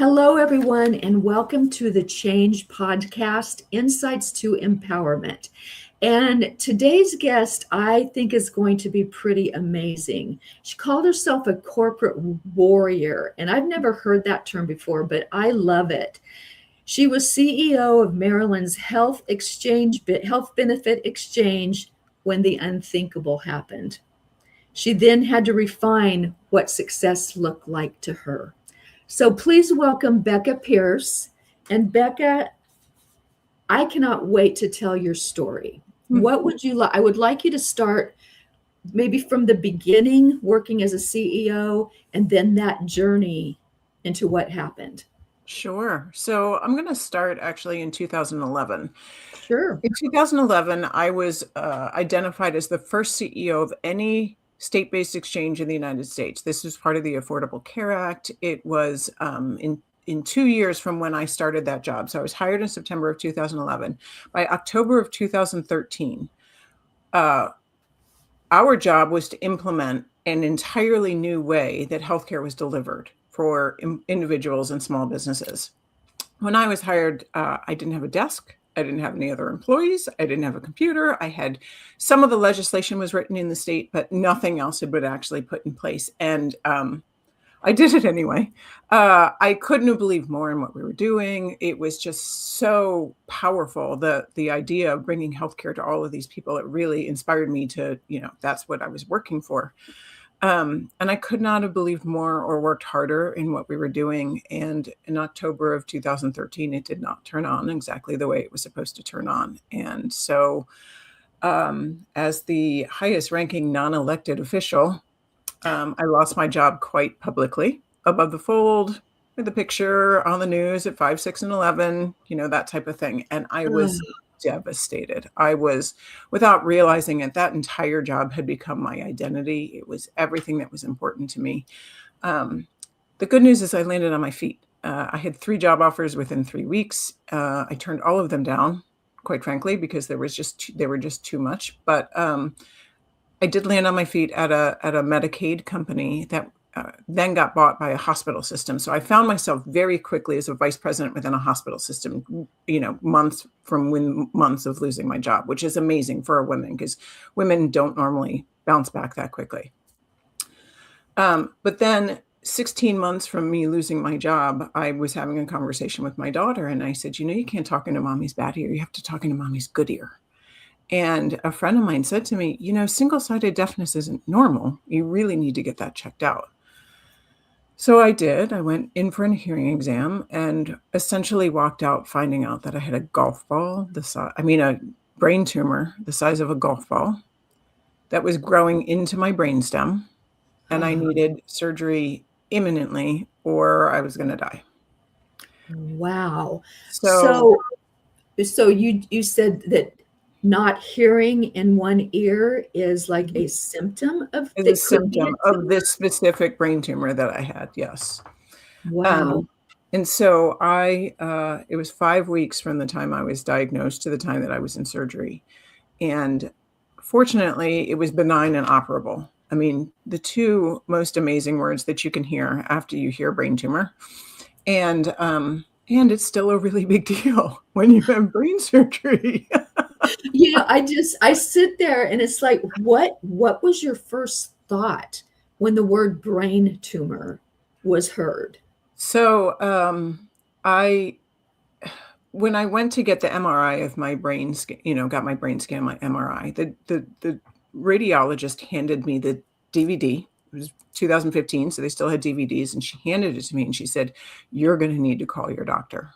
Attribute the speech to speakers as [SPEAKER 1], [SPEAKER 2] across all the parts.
[SPEAKER 1] Hello, everyone, and welcome to the Change Podcast, Insights to Empowerment. And today's guest, I think, is going to be pretty amazing. She called herself a corporate warrior, and I've never heard that term before, but I love it. She was CEO of Maryland's Health Benefit Exchange when the unthinkable happened. She then had to refine what success looked like to her. So please welcome Becca Pearce. And Becca, I cannot wait to tell your story. What would you like? I would like you to start maybe from the beginning, working as a CEO, and then that journey into what happened.
[SPEAKER 2] Sure. So I'm going to start actually in 2011.
[SPEAKER 1] Sure.
[SPEAKER 2] In 2011, I was identified as the first CEO of any state-based exchange in the United States. This was part of the Affordable Care Act. It was in 2 years from when I started that job. So I was hired in September of 2011. By October of 2013, our job was to implement an entirely new way that healthcare was delivered for individuals and small businesses. When I was hired, I didn't have a desk. I didn't have any other employees. I didn't have a computer. I had some of the legislation was written in the state, but nothing else had been actually put in place. And I did it anyway. I couldn't have believed more in what we were doing. It was just so powerful. The idea of bringing healthcare to all of these people, it really inspired me to, that's what I was working for. And I could not have believed more or worked harder in what we were doing. And in October of 2013, it did not turn on exactly the way it was supposed to turn on. And so as the highest ranking non-elected official, I lost my job quite publicly, above the fold, with a picture on the news at 5, 6, and 11, that type of thing. And I was devastated. I was, without realizing it, that entire job had become my identity. It was everything that was important to me. The good news is I landed on my feet. I had 3 job offers within 3 weeks. I turned all of them down, quite frankly, because they were just too much. But I did land on my feet at a Medicaid company that then got bought by a hospital system. So I found myself very quickly as a vice president within a hospital system, months of losing my job, which is amazing for a woman because women don't normally bounce back that quickly. But then 16 months from me losing my job, I was having a conversation with my daughter and I said, you can't talk into mommy's bad ear. You have to talk into mommy's good ear. And a friend of mine said to me, single-sided deafness isn't normal. You really need to get that checked out. So I did. I went in for a hearing exam and essentially walked out finding out that I had a golf ball, a brain tumor the size of a golf ball that was growing into my brainstem. And I needed surgery imminently or I was going to die.
[SPEAKER 1] Wow. So you said that not hearing in one ear is like a symptom of
[SPEAKER 2] this specific brain tumor that I had. Yes.
[SPEAKER 1] Wow.
[SPEAKER 2] And so it was 5 weeks from the time I was diagnosed to the time that I was in surgery. And fortunately, it was benign and operable. I mean, the 2 most amazing words that you can hear after you hear brain tumor. And it's still a really big deal when you have brain surgery.
[SPEAKER 1] I sit there and it's like, what was your first thought when the word brain tumor was heard?
[SPEAKER 2] So when I went to get the MRI of my brain, got my brain scan, my MRI, the radiologist handed me the DVD. It was 2015, so they still had DVDs, and she handed it to me and she said, "You're going to need to call your doctor."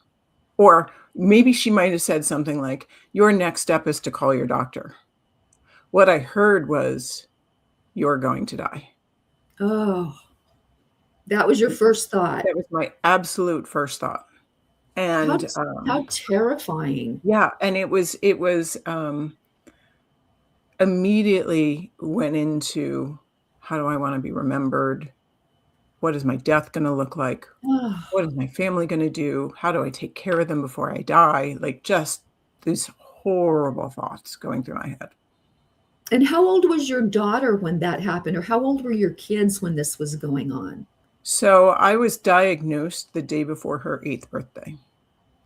[SPEAKER 2] Or maybe she might have said something like, "Your next step is to call your doctor." What I heard was, "You're going to die."
[SPEAKER 1] Oh, that was your first thought.
[SPEAKER 2] That was my absolute first thought. And
[SPEAKER 1] how terrifying.
[SPEAKER 2] Yeah. And it was immediately went into, how do I want to be remembered? What is my death going to look like? What is my family going to do? How do I take care of them before I die? Like just these horrible thoughts going through my head.
[SPEAKER 1] And how old was your daughter when that happened? Or how old were your kids when this was going on?
[SPEAKER 2] So I was diagnosed the day before her 8th birthday.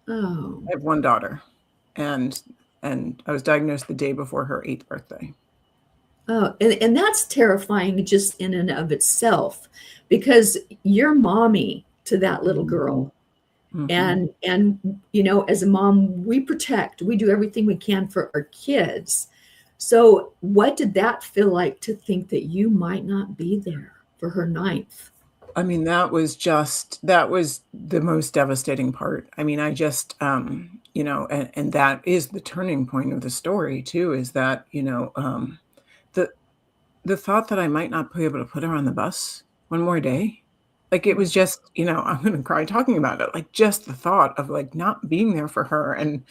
[SPEAKER 1] Oh,
[SPEAKER 2] I have one daughter, and I was diagnosed the day before her 8th birthday.
[SPEAKER 1] oh, and that's terrifying just in and of itself, because you're mommy to that little
[SPEAKER 2] Mm-hmm.
[SPEAKER 1] girl.
[SPEAKER 2] Mm-hmm.
[SPEAKER 1] And as a mom, we protect, we do everything we can for our kids. So what did that feel like to think that you might not be there for her ninth?
[SPEAKER 2] I mean, that was the most devastating part. I mean, I just, and that is the turning point of the story too, is that, the the thought that I might not be able to put her on the bus one more day, like, it was just, I'm gonna cry talking about it, like, just the thought of, like, not being there for her, and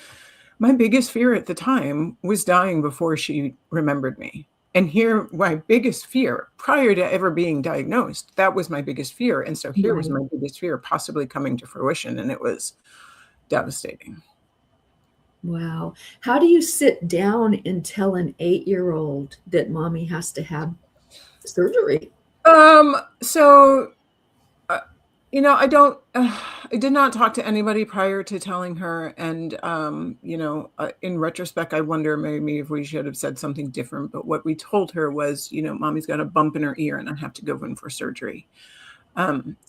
[SPEAKER 2] my biggest fear at the time was dying before she remembered me. And here, my biggest fear prior to ever being diagnosed, that was my biggest fear. And so here was
[SPEAKER 1] Right.
[SPEAKER 2] my biggest fear possibly coming to fruition. And it was devastating.
[SPEAKER 1] Wow. How do you sit down and tell an 8-year-old that mommy has to have surgery?
[SPEAKER 2] So, uh, I don't, I did not talk to anybody prior to telling her. And, in retrospect, I wonder maybe if we should have said something different. But what we told her was, mommy's got a bump in her ear and I have to go in for surgery.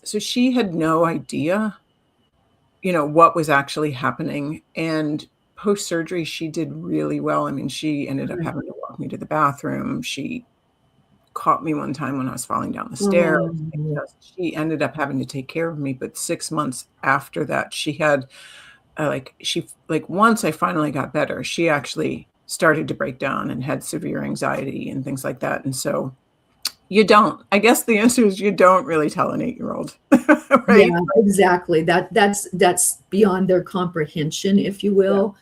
[SPEAKER 2] So she had no idea, what was actually happening. And post surgery, she did really well. I mean, she ended up
[SPEAKER 1] Right.
[SPEAKER 2] having to walk me to the bathroom. She caught me one time when I was falling down the stairs.
[SPEAKER 1] Oh,
[SPEAKER 2] She ended up having to take care of me. But 6 months after that, she had once I finally got better, she actually started to break down and had severe anxiety and things like that. And so I guess the answer is you don't really tell an 8-year-old, right?
[SPEAKER 1] yeah, exactly. That's beyond their comprehension, if you
[SPEAKER 2] Yeah.
[SPEAKER 1] will.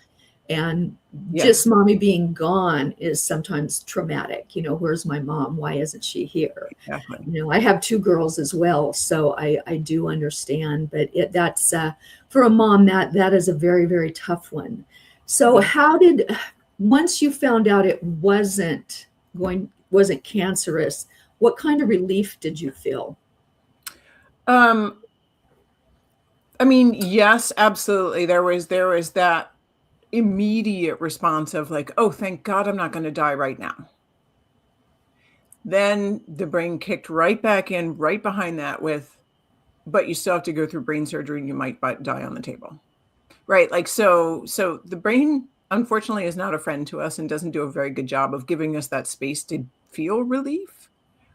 [SPEAKER 1] And
[SPEAKER 2] Yeah,
[SPEAKER 1] just mommy being gone is sometimes traumatic. Where's my mom? Why isn't she here?
[SPEAKER 2] exactly.
[SPEAKER 1] I have two girls as well, so I do understand. But that's for a mom, that is a very, very tough one. So
[SPEAKER 2] Yeah.
[SPEAKER 1] how did, once you found out it wasn't cancerous, what kind of relief did you feel?
[SPEAKER 2] Um, I mean, yes, absolutely. There was that immediate response of like, "Oh, thank God I'm not gonna die right now." Then the brain kicked right back in, right behind that with, "But you still have to go through brain surgery and you might die on the table." Right? Like, so the brain, unfortunately, is not a friend to us and doesn't do a very good job of giving us that space to feel relief,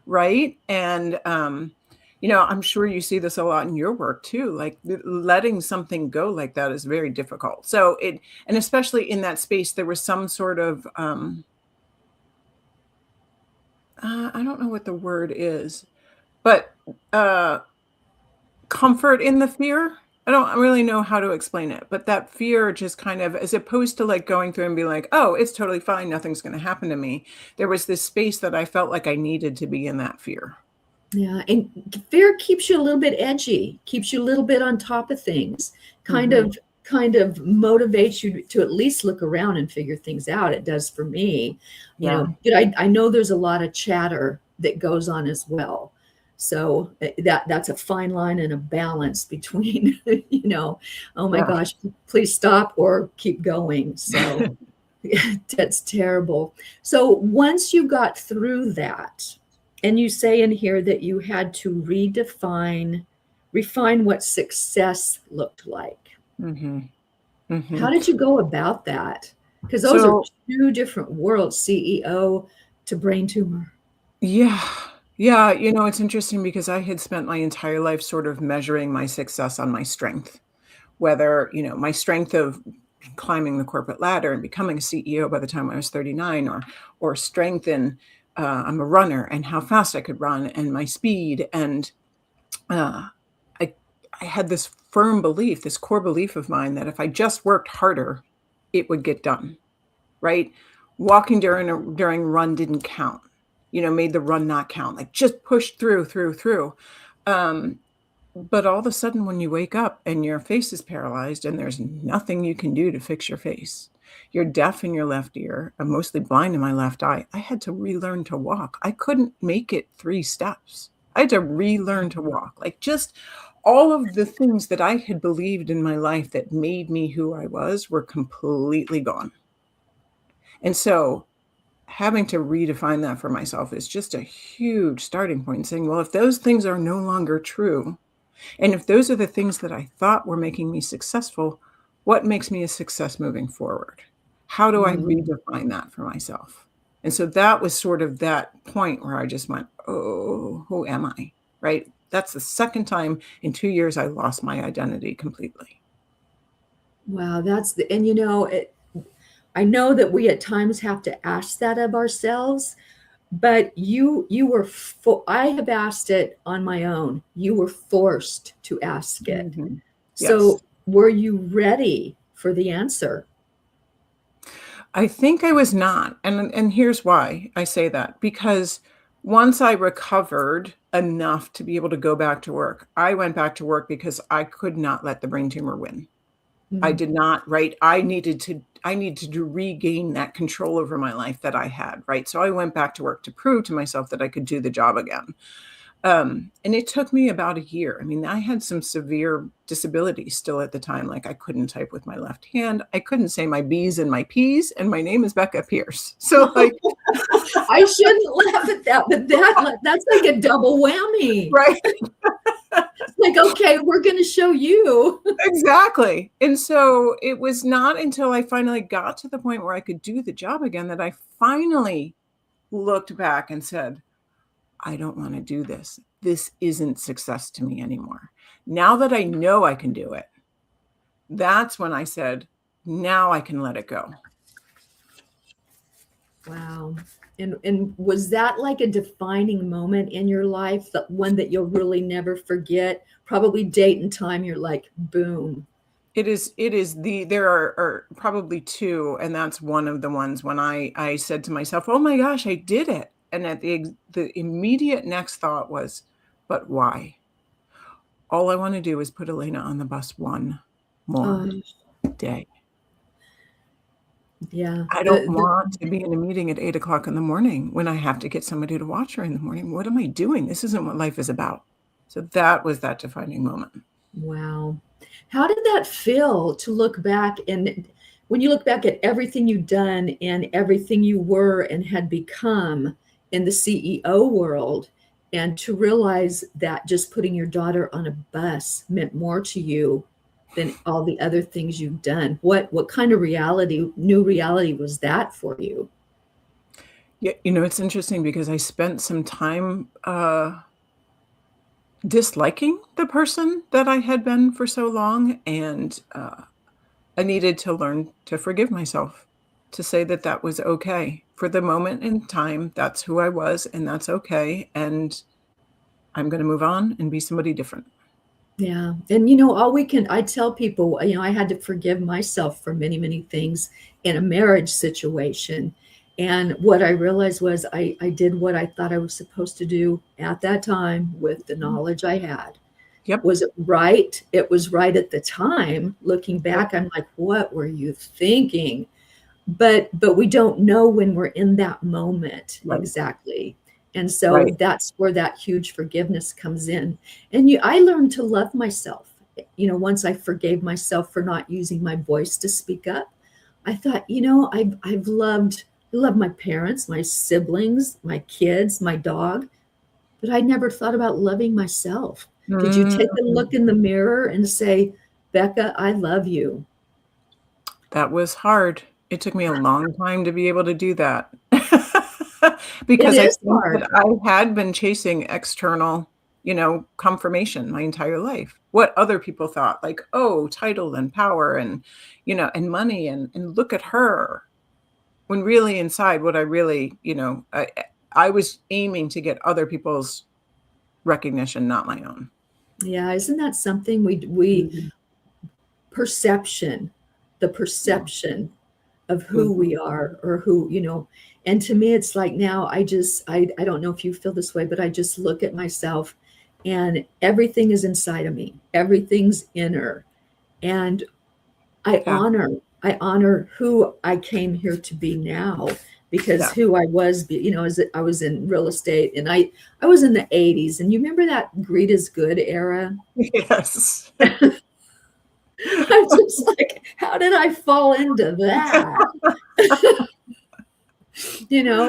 [SPEAKER 2] right? And, I'm sure you see this a lot in your work too, like, letting something go like that is very difficult. And especially in that space, there was some sort of, I don't know what the word is, but, uh comfort in the fear? I don't really know how to explain it, but that fear just kind of, as opposed to like going through and be like, "Oh, it's totally fine, nothing's gonna happen to me." There was this space that I felt like I needed to be in that fear.
[SPEAKER 1] Yeah, and fear keeps you a little bit edgy, keeps you a little bit on top of things, kind
[SPEAKER 2] Mhm.
[SPEAKER 1] of kind of motivates you to at least look around and figure things out. It does for me,
[SPEAKER 2] Yeah.
[SPEAKER 1] but I know there's a lot of chatter that goes on as well. So that's a fine line and a balance between, oh my
[SPEAKER 2] Yeah.
[SPEAKER 1] gosh, please stop or keep going. So that's terrible. So once you got through that, and you say in here that you had to refine what success looked like.
[SPEAKER 2] Mhm.
[SPEAKER 1] How
[SPEAKER 2] Mhm.
[SPEAKER 1] did you go about that? Because those are
[SPEAKER 2] So,
[SPEAKER 1] two different worlds, CEO to brain tumor.
[SPEAKER 2] yeah. Yeah, it's interesting because I had spent my entire life sort of measuring my success on my strength, whether, my strength of climbing the corporate ladder and becoming a CEO by the time I was 39, or strength in, I'm a runner and how fast I could run and my speed. And uh, I I had this firm belief, this core belief of mine that if I just worked harder, it would get done, right? Walking during run didn't count, made the run not count, like just push through. Um, but all of a sudden, when you wake up and your face is paralyzed and there's nothing you can do to fix your face, you're deaf in your left ear. I'm mostly blind in my left eye. I had to relearn to walk. I couldn't make it 3 steps. I had to relearn to walk. Like just all of the things that I had believed in my life that made me who I was were completely gone. And so having to redefine that for myself is just a huge starting point, saying, well, if those things are no longer true, and if those are the things that I thought were making me successful, what makes me a success moving forward? How do I redefine that for myself? And so that was sort of that point where I just went, oh, who am I? Right? That's the second time in 2 years I lost my identity completely.
[SPEAKER 1] Wow, and I know that we at times have to ask that of ourselves, but I have asked it on my own. You were forced to ask it.
[SPEAKER 2] Mm-hmm.
[SPEAKER 1] So
[SPEAKER 2] Yes.
[SPEAKER 1] were you ready for the answer?
[SPEAKER 2] I think I was not. And here's why I say that. Because once I recovered enough to be able to go back to work, I went back to work because I could not let the brain tumor win. I did not, right? I needed to regain that control over my life that I had, right? So I went back to work to prove to myself that I could do the job again. And it took me about a year. I mean, I had some severe disabilities still at the time. Like I couldn't type with my left hand. I couldn't say my B's and my P's, and my name is Becca Pearce. So like,
[SPEAKER 1] I shouldn't laugh at that, but that's like a double whammy.
[SPEAKER 2] right.
[SPEAKER 1] It's like, okay, we're going to show you.
[SPEAKER 2] Exactly. And so it was not until I finally got to the point where I could do the job again that I finally looked back and said, I don't want to do this. This isn't success to me anymore. Now that I know I can do it, that's when I said, now I can let it go.
[SPEAKER 1] Wow. And was that like a defining moment in your life, that one that you'll really never forget? Probably date and time, you're like, boom.
[SPEAKER 2] There are probably two, and that's one of the ones when I said to myself, oh my gosh, I did it. And at the immediate next thought was, but why? All I want to do is put Elena on the bus one more day.
[SPEAKER 1] Yeah.
[SPEAKER 2] I don't want to be in a meeting at 8:00 in the morning when I have to get somebody to watch her in the morning. What am I doing? This isn't what life is about. So that was that defining moment.
[SPEAKER 1] Wow. How did that feel to look back, and when you look back at everything you've done and everything you were and had become in the CEO world, and to realize that just putting your daughter on a bus meant more to you than all the other things you've done? What kind of new reality was that for you?
[SPEAKER 2] Yeah, it's interesting because I spent some time disliking the person that I had been for so long, and I needed to learn to forgive myself, to say that that was okay. For the moment in time, that's who I was, and that's okay, and I'm going to move on and be somebody different.
[SPEAKER 1] Yeah. And I tell people, I had to forgive myself for many, many things in a marriage situation. And what I realized was I did what I thought I was supposed to do at that time with the knowledge I had.
[SPEAKER 2] Yep.
[SPEAKER 1] Was it right? It was right at the time. Looking back, I'm like, what were you thinking? But we don't know when we're in that moment.
[SPEAKER 2] Right.
[SPEAKER 1] Exactly. And so
[SPEAKER 2] Right.
[SPEAKER 1] that's where that huge forgiveness comes in. And I learned to love myself. Once I forgave myself for not using my voice to speak up, I thought, I've loved my parents, my siblings, my kids, my dog, but I never thought about loving myself. Did you take a look in the mirror and say, Becca, I love you?
[SPEAKER 2] That was hard. It took me a long time to be able to do that. Because
[SPEAKER 1] It
[SPEAKER 2] I
[SPEAKER 1] is
[SPEAKER 2] think
[SPEAKER 1] hard.
[SPEAKER 2] that I had been chasing external, confirmation my entire life. What other people thought, like, oh, title and power and, and money and look at her. When really inside what I really, I was aiming to get other people's recognition, not my own.
[SPEAKER 1] Yeah, isn't that something we
[SPEAKER 2] Mhm.
[SPEAKER 1] perception, the perception of who
[SPEAKER 2] Mhm.
[SPEAKER 1] we are, or and to me it's like now I don't know if you feel this way, but I just look at myself and everything is inside of me. Everything's inner. And I
[SPEAKER 2] Yeah.
[SPEAKER 1] honor who I came here to be now, because
[SPEAKER 2] Yeah.
[SPEAKER 1] who I was, I was in real estate, and I was in the 80s. And you remember that greed is good era?
[SPEAKER 2] Yes.
[SPEAKER 1] I'm just like, how did I fall into that?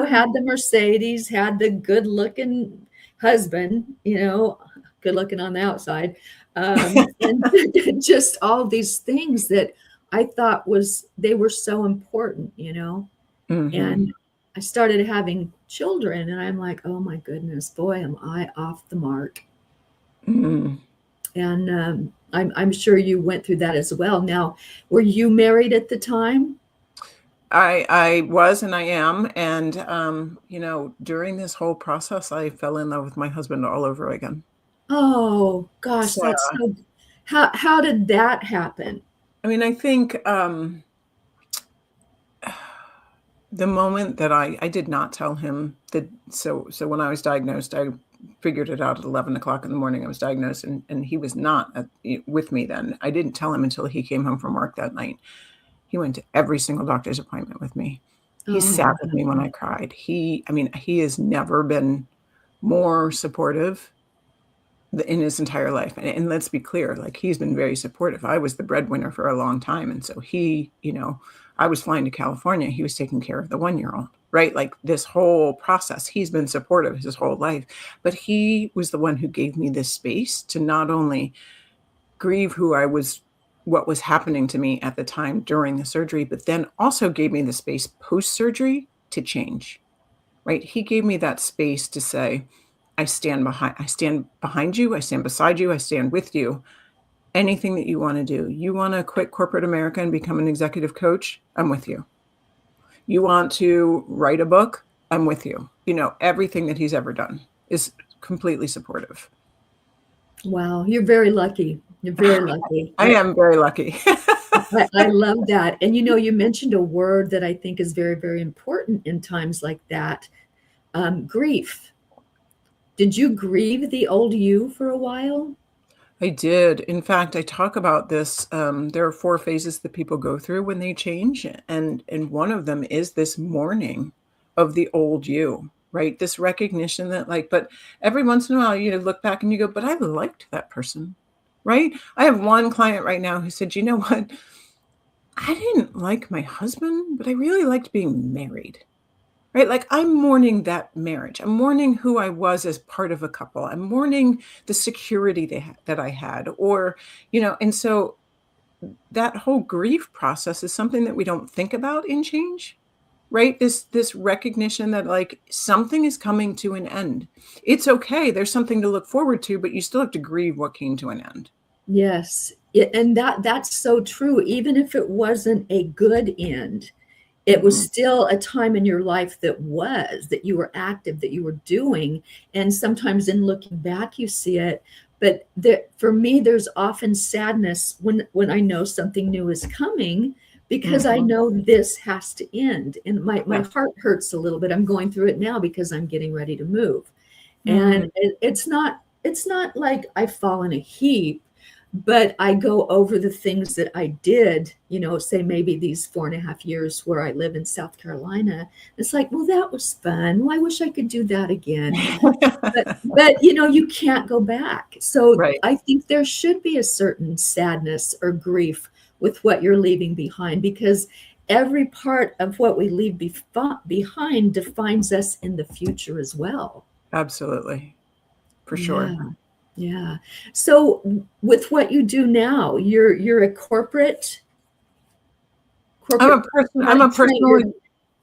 [SPEAKER 1] Had the Mercedes, had the good looking husband, good looking on the outside. And just all these things that I thought they were so important, and I started having children, and I'm like, oh my goodness, boy, am I off the mark.
[SPEAKER 2] Mm.
[SPEAKER 1] And I'm sure you went through that as well. Now, were you married at the time?
[SPEAKER 2] I was, and I am. And, during this whole process, I fell in love with my husband all over again.
[SPEAKER 1] Oh gosh,
[SPEAKER 2] So,
[SPEAKER 1] that's so. How did that happen?
[SPEAKER 2] I mean, I think the moment that I did not tell him that, so when I was diagnosed, I figured it out at 11 o'clock in the morning. I was diagnosed, and he was not with me then. I didn't tell him until he came home from work that night. He went to every single doctor's appointment with me. He sat
[SPEAKER 1] Oh,
[SPEAKER 2] with me when I cried. He has never been more supportive in his entire life. And let's be clear, like, he's been very supportive. I was the breadwinner for a long time. And so I was flying to California. He was taking care of the 1-year-old, right? Like, this whole process, he's been supportive his whole life. But he was the one who gave me this space to not only grieve what was happening to me at the time during the surgery, but then also gave me the space post-surgery to change, right? He gave me that space to say, I stand behind you, I stand beside you, I stand with you. Anything that you want to do. You want to quit corporate America and become an executive coach? I'm with you. You want to write a book? I'm with you. Everything that he's ever done is completely supportive.
[SPEAKER 1] wow, you're very lucky. You're very lucky.
[SPEAKER 2] I am very lucky.
[SPEAKER 1] I love that. And you mentioned a word that I think is very, very important in times like that, grief. Did you grieve the old you for a while?
[SPEAKER 2] I did. In fact, I talk about this. There are 4 phases that people go through when they change, and one of them is this mourning of the old you, right? This recognition that, like, but every once in a while, you look back and you go, but I liked that person, right? I have one client right now who said, you know what? I didn't like my husband, but I really liked being married. Right? Like, I'm mourning that marriage. I'm mourning who I was as part of a couple. I'm mourning the security that I had, and so that whole grief process is something that we don't think about in change, right? This recognition that, like, something is coming to an end. It's okay. There's something to look forward to, but you still have to grieve what came to an end.
[SPEAKER 1] Yes. And that's so true. Even if it wasn't a good end, it was still a time in your life that you were active, that you were doing. And sometimes in looking back, you see it. But for me, there's often sadness when I know something new is coming, because I know this has to end. And my heart hurts a little bit. I'm going through it now because I'm getting ready to move. And it's not like I fall in a heap, but I go over the things that I did, say maybe these 4.5 years where I live in South Carolina. It's like, well, that was fun. Well, I wish I could do that again. But you can't go back. So
[SPEAKER 2] Right.
[SPEAKER 1] I think there should be a certain sadness or grief with what you're leaving behind, because every part of what we leave behind defines us in the future as well.
[SPEAKER 2] Absolutely. For sure.
[SPEAKER 1] Yeah. Yeah. So with what you do now, you're a corporate
[SPEAKER 2] I'm a person.
[SPEAKER 1] trainer,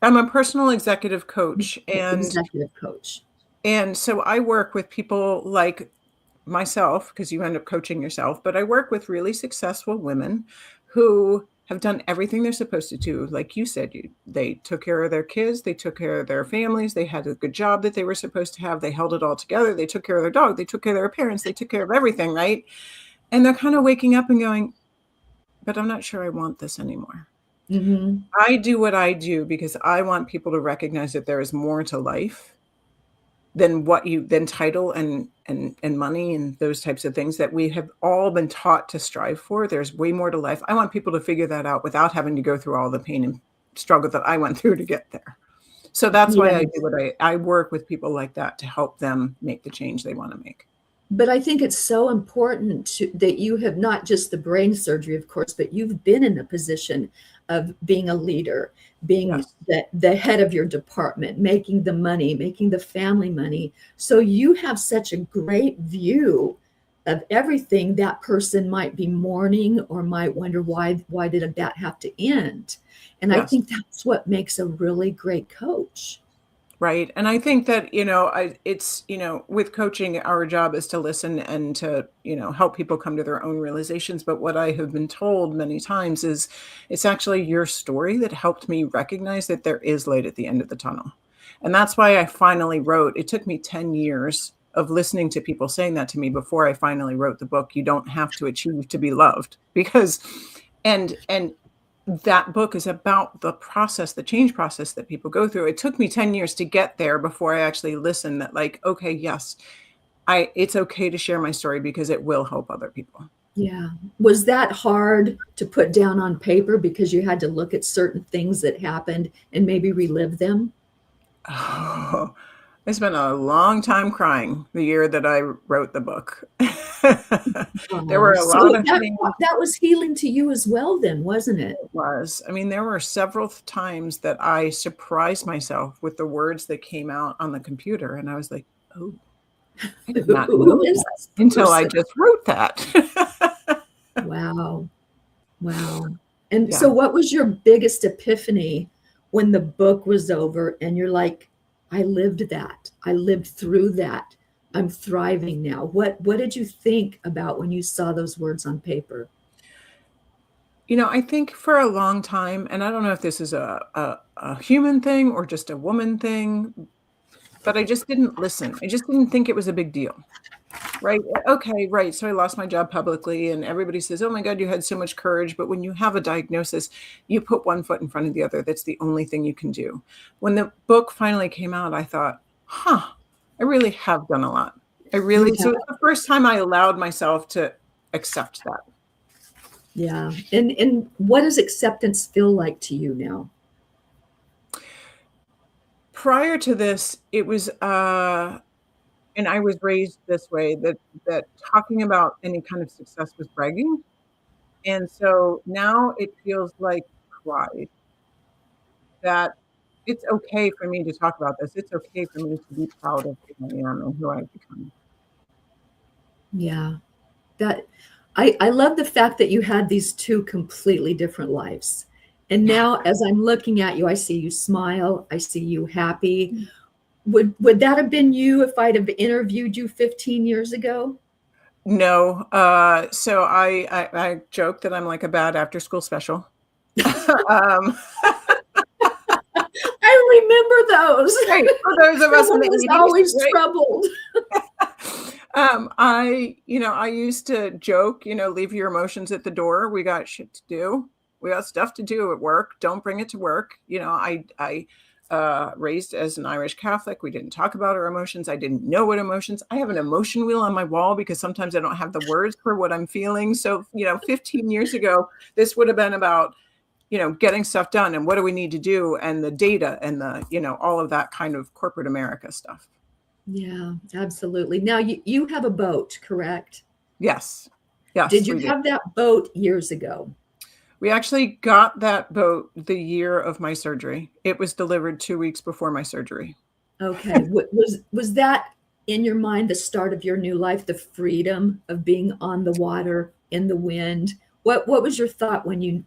[SPEAKER 2] I'm a personal executive coach,
[SPEAKER 1] executive coach.
[SPEAKER 2] and so I work with people like myself, because you end up coaching yourself, but I work with really successful women who have done everything they're supposed to do. Like you said, they took care of their kids, they took care of their families, they had a good job that they were supposed to have, they held it all together, they took care of their dog, they took care of their parents, they took care of everything, right? And they're kind of waking up and going, but I'm not sure I want this anymore. I do what I do because I want people to recognize that there is more to life than title and money and those types of things that we have all been taught to strive for. There's way more to life. I want people to figure that out without having to go through all the pain and struggle that I went through to get there. So that's why I
[SPEAKER 1] Yes.
[SPEAKER 2] do what I work with people like that to help them make the change they want to make.
[SPEAKER 1] But I think it's so important that you have not just the brain surgery, of course, but you've been in the position of being a leader, being
[SPEAKER 2] Yes.
[SPEAKER 1] the head of your department, making the money, making the family money. So you have such a great view of everything that person might be mourning or might wonder why did that have to end? And I
[SPEAKER 2] Yes.
[SPEAKER 1] think that's what makes a really great coach.
[SPEAKER 2] Right. And I think that, it's, with coaching, our job is to listen and to, help people come to their own realizations. But what I have been told many times is it's actually your story that helped me recognize that there is light at the end of the tunnel. And that's why I finally wrote, it took me 10 years of listening to people saying that to me before I finally wrote the book. You don't have to achieve to be loved, because, and that book is about the process, the change process that people go through. It took me 10 years to get there before I actually listened that, like, okay, yes, it's okay to share my story because it will help other people.
[SPEAKER 1] Yeah. Was that hard to put down on paper because you had to look at certain things that happened and maybe relive them?
[SPEAKER 2] Oh, I spent a long time crying the year that I wrote the book. There
[SPEAKER 1] Oh,
[SPEAKER 2] were a
[SPEAKER 1] so
[SPEAKER 2] lot of
[SPEAKER 1] that
[SPEAKER 2] things.
[SPEAKER 1] that was healing to you as well then, wasn't it?
[SPEAKER 2] It was. I mean, there were several times that I surprised myself with the words that came out on the computer, and I was like, "Oh, I did not
[SPEAKER 1] Who
[SPEAKER 2] know
[SPEAKER 1] is
[SPEAKER 2] that
[SPEAKER 1] this
[SPEAKER 2] until I
[SPEAKER 1] person?
[SPEAKER 2] just wrote that."
[SPEAKER 1] Wow. Wow. And
[SPEAKER 2] Yeah.
[SPEAKER 1] so what was your biggest epiphany when the book was over and you're like, I lived that. I lived through that. I'm thriving now. What did you think about when you saw those words on paper?
[SPEAKER 2] I think for a long time, and I don't know if this is a human thing or just a woman thing, but I just didn't listen. I just didn't think it was a big deal. Right. Okay. Right. So I lost my job publicly, and everybody says, "Oh my God, you had so much courage." But when you have a diagnosis, you put one foot in front of the other. That's the only thing you can do. When the book finally came out, I thought, huh, I really have done a lot.
[SPEAKER 1] You
[SPEAKER 2] So it's the first time I allowed myself to accept that.
[SPEAKER 1] Yeah. And what does acceptance feel like to you now?
[SPEAKER 2] Prior to this, it was, and I was raised this way, that talking about any kind of success was bragging. And so now it feels like pride, that it's okay for me to talk about this. It's okay for me to be proud of who I am and who I've become.
[SPEAKER 1] Yeah. That I love the fact that you had these two completely different lives. And
[SPEAKER 2] Yeah.
[SPEAKER 1] now as I'm looking at you, I see you smile, I see you happy. Would that have been you if I'd have interviewed you 15 years ago?
[SPEAKER 2] No, so I joke that I'm like a bad after school special. Um,
[SPEAKER 1] I remember those.
[SPEAKER 2] right, for those of us in
[SPEAKER 1] Someone
[SPEAKER 2] the
[SPEAKER 1] was
[SPEAKER 2] 80s,
[SPEAKER 1] always
[SPEAKER 2] right?
[SPEAKER 1] troubled.
[SPEAKER 2] I used to joke, leave your emotions at the door. We got shit to do. We got stuff to do at work. Don't bring it to work. I raised as an Irish Catholic. We didn't talk about our emotions. I didn't know what emotions. I have an emotion wheel on my wall because sometimes I don't have the words for what I'm feeling. So, 15 years ago, this would have been about, getting stuff done and what do we need to do and the data and all of that kind of corporate America stuff.
[SPEAKER 1] Yeah, absolutely. Now you have a boat, correct?
[SPEAKER 2] Yes.
[SPEAKER 1] Did
[SPEAKER 2] Yes,
[SPEAKER 1] you
[SPEAKER 2] we do.
[SPEAKER 1] have that boat years ago?
[SPEAKER 2] We actually got that boat the year of my surgery. It was delivered 2 weeks before my surgery.
[SPEAKER 1] Okay. Was that in your mind the start of your new life, the freedom of being on the water in the wind? What was your thought when you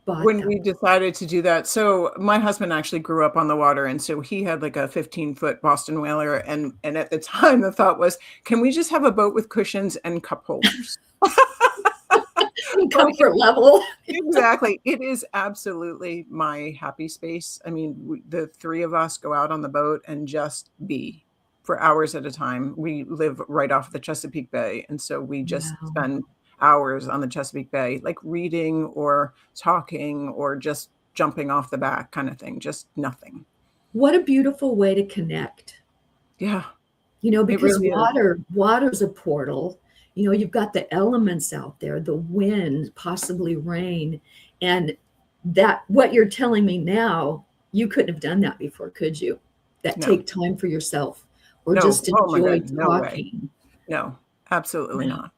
[SPEAKER 1] bought
[SPEAKER 2] When
[SPEAKER 1] that?
[SPEAKER 2] we decided to do that, so my husband actually grew up on the water, and so he had like a 15-foot Boston whaler, and at the time the thought was, can we just have a boat with cushions and cup holders? But
[SPEAKER 1] Comfort level.
[SPEAKER 2] exactly. It is absolutely my happy space. I mean, the three of us go out on the boat and just be for hours at a time. We live right off the Chesapeake Bay, and so we just
[SPEAKER 1] Wow.
[SPEAKER 2] spend hours on the Chesapeake Bay, like reading or talking or just jumping off the back kind of thing, just nothing.
[SPEAKER 1] What a beautiful way to connect.
[SPEAKER 2] Yeah, it
[SPEAKER 1] Because
[SPEAKER 2] really is.
[SPEAKER 1] water's a portal. You've got the elements out there, the wind, possibly rain, and that what you're telling me now You couldn't have done that before, could you? That
[SPEAKER 2] No,
[SPEAKER 1] take time for yourself or
[SPEAKER 2] no.
[SPEAKER 1] just
[SPEAKER 2] Oh my
[SPEAKER 1] enjoy
[SPEAKER 2] God. No way.
[SPEAKER 1] talking.
[SPEAKER 2] No, absolutely
[SPEAKER 1] Yeah.
[SPEAKER 2] not.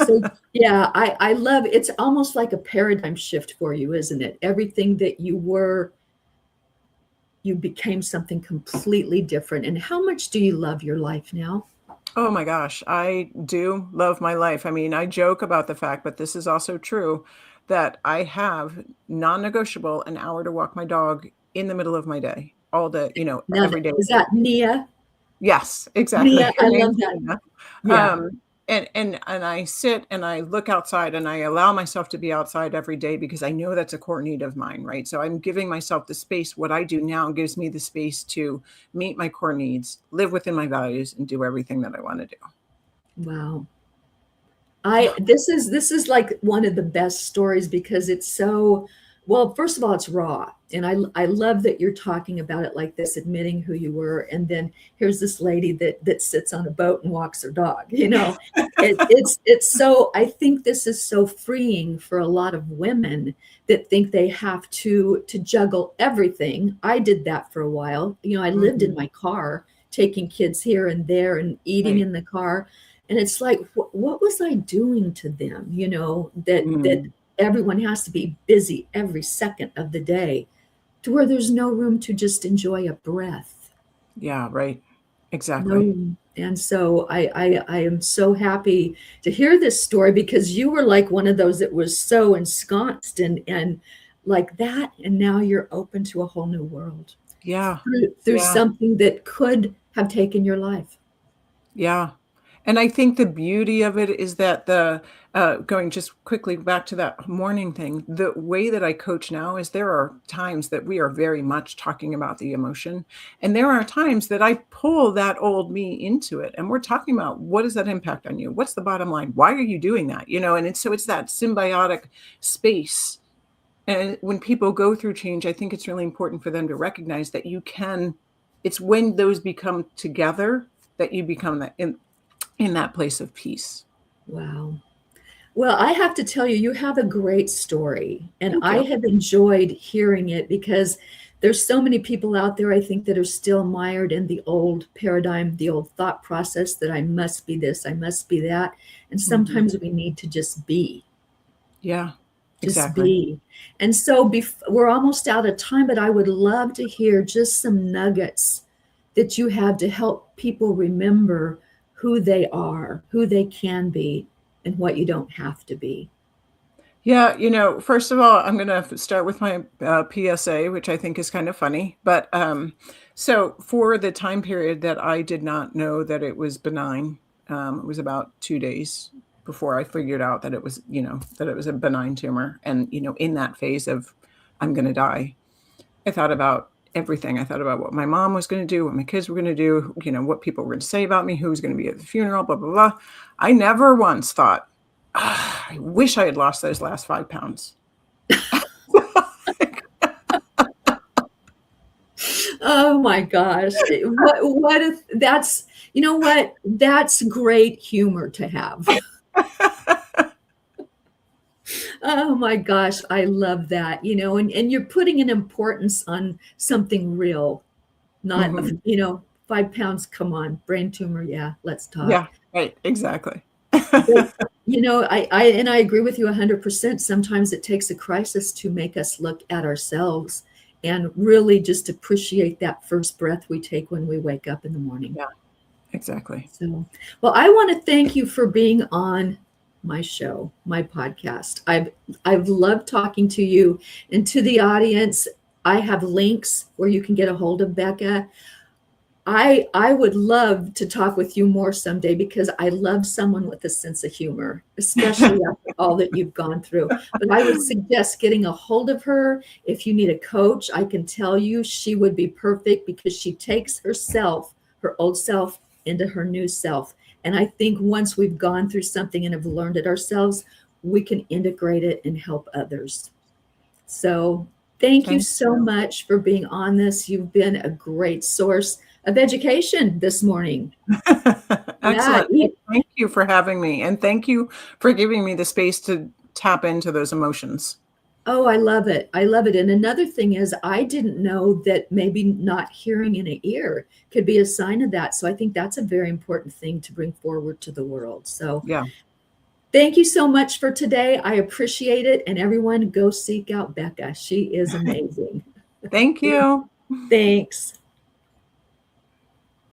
[SPEAKER 1] So yeah, I love it's almost like a paradigm shift for you, isn't it? Everything that you were, you became something completely different. And how much do you love your life now?
[SPEAKER 2] Oh my gosh, I do love my life. I mean, I joke about the fact, but this is also true, that I have non-negotiable an hour to walk my dog in the middle of my day, all day,
[SPEAKER 1] Now,
[SPEAKER 2] every day.
[SPEAKER 1] is that Nia?
[SPEAKER 2] Yes, exactly.
[SPEAKER 1] Nia,
[SPEAKER 2] Her
[SPEAKER 1] I
[SPEAKER 2] name's
[SPEAKER 1] love that.
[SPEAKER 2] Nina.
[SPEAKER 1] Yeah.
[SPEAKER 2] Um, and I sit and I look outside and I allow myself to be outside every day because I know that's a core need of mine, right? So I'm giving myself the space. What I do now gives me the space to meet my core needs, live within my values, and do everything that I want to do.
[SPEAKER 1] Wow. This is like one of the best stories because it's so, well, first of all, it's raw. And I love that you're talking about it like this, admitting who you were. And then here's this lady that sits on a boat and walks her dog, it's so, I think this is so freeing for a lot of women that think they have to juggle everything. I did that for a while. I lived in
[SPEAKER 2] Mhm.
[SPEAKER 1] my car, taking kids here and there and eating
[SPEAKER 2] Right.
[SPEAKER 1] in the car. And it's like, what was I doing to them? That
[SPEAKER 2] Mm.
[SPEAKER 1] everyone has to be busy every second of the day to where there's no room to just enjoy a breath.
[SPEAKER 2] Yeah, right.
[SPEAKER 1] No
[SPEAKER 2] Exactly.
[SPEAKER 1] room. And so I am so happy to hear this story because you were like one of those that was so ensconced and like that. And now you're open to a whole new world
[SPEAKER 2] Yeah.
[SPEAKER 1] through
[SPEAKER 2] Yeah.
[SPEAKER 1] something that could have taken your life.
[SPEAKER 2] Yeah. And I think the beauty of it is that going just quickly back to that morning thing, the way that I coach now is there are times that we are very much talking about the emotion. And there are times that I pull that old me into it. And we're talking about what does that impact on you? What's the bottom line? Why are you doing that? And it's that symbiotic space. And when people go through change, I think it's really important for them to recognize that it's when those become together that you become that in that place of peace.
[SPEAKER 1] Wow. Well, I have to tell you, you have a great story, and
[SPEAKER 2] Thank
[SPEAKER 1] I
[SPEAKER 2] you.
[SPEAKER 1] have enjoyed hearing it because there's so many people out there, I think, that are still mired in the old paradigm, the old thought process that I must be this, I must be that. And
[SPEAKER 2] Mhm.
[SPEAKER 1] sometimes we need to just be,
[SPEAKER 2] Yeah,
[SPEAKER 1] just
[SPEAKER 2] exactly.
[SPEAKER 1] be. And so we're almost out of time, but I would love to hear just some nuggets that you have to help people remember who they are, who they can be, and what you don't have to be.
[SPEAKER 2] Yeah, first of all, I'm going to start with my PSA, which I think is kind of funny. But so for the time period that I did not know that it was benign, it was about 2 days before I figured out that that it was a benign tumor. And, in that phase of I'm going to die, I thought about everything. I thought about what my mom was going to do, what my kids were going to do, what people were going to say about me, who was going to be at the funeral, blah, blah, blah. I never once thought, I wish I had lost those last 5 pounds.
[SPEAKER 1] Oh my gosh. What if that's, you know what? That's great humor to have. Oh my gosh, I love that. And you're putting an importance on something real, not,
[SPEAKER 2] Mhm.
[SPEAKER 1] 5 pounds, come on, brain tumor, yeah, let's talk.
[SPEAKER 2] Yeah, right, exactly.
[SPEAKER 1] But, I agree with you 100%. Sometimes it takes a crisis to make us look at ourselves and really just appreciate that first breath we take when we wake up in the morning.
[SPEAKER 2] Yeah, exactly.
[SPEAKER 1] So, well, I want to thank you for being on my show, my podcast. I've loved talking to you and to the audience. I have links where you can get a hold of Becca. I would love to talk with you more someday because I love someone with a sense of humor, especially after all that you've gone through. But I would suggest getting a hold of her. If you need a coach, I can tell you she would be perfect because she takes herself, her old self, into her new self. And I think once we've gone through something and have learned it ourselves, we can integrate it and help others. So thank you
[SPEAKER 2] Thank
[SPEAKER 1] so
[SPEAKER 2] you.
[SPEAKER 1] much for being on this. You've been a great source of education this morning. Yeah,
[SPEAKER 2] Excellent. Well, thank you for having me, and thank you for giving me the space to tap into those emotions.
[SPEAKER 1] Oh, I love it. I love it. And another thing is, I didn't know that maybe not hearing in an ear could be a sign of that. So I think that's a very important thing to bring forward to the world. So
[SPEAKER 2] Yeah.
[SPEAKER 1] thank you so much for today. I appreciate it. And everyone, go seek out Becca. She is amazing.
[SPEAKER 2] Thank you.
[SPEAKER 1] Thanks.